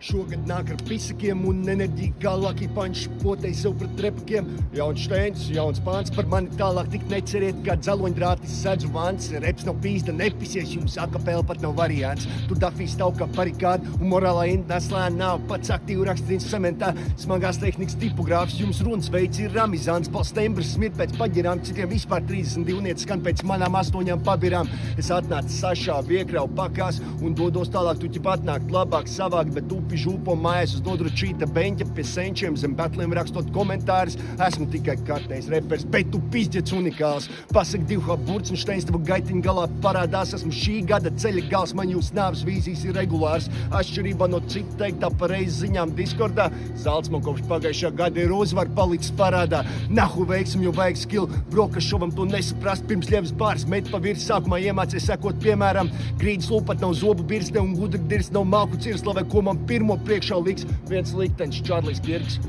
Šogad nāk ar pisakiem un enerģiju kā Lucky Punch potei sev pret repakiem. Jauns Steins, jauns pāns, par mani tālāk tik neceriet, kā dzeloņdrātis sedzu vans. Reps nav pīzda, nepisies, jums akapēla pat nav variants. Tur Dafijs stāv kā barikāda un morālā intnēslā nav. Pats aktīvi rakstīns cementā, smagās tehnikas tipogrāfs. Jums runas veids ir ramizāns, balstembrs smirt pēc paģirām, citiem vispār 32 nietas skan pēc manām 8 pabirām. Es atnācu sašā, viekrau pakās un dodos tālāk, tu ķip atnākt labāk savākt, bet upi žūpo mājās uz nodručīta beņķa pie senčiem zem betliem rakstot komentārus. Esmu tikai kārtējs repers, bet tu pizģets unikāls. Pasaka Divhā Burcenšteins, tava gaitiņa galā parādās. Esmu šī gada ceļa gals, man jūs nāves vīzijas ir regulārs. Atšķirībā no citu teiktā pareizi ziņām Discordā. Zalts man kopš pagājušā gada ir uzvar palicis parādā. Nahu veiksim, jo vajag skill. Brokas šovam to nesaprast, pirms ļevs bārs met pa virs. Sākumā iemācies sekot, piemēram, grīdas lūpat nav zobu birste un gudri dirs nav malku cirslava, ko man pirmo priekšā liks viens liktenis Čārlis Kirks.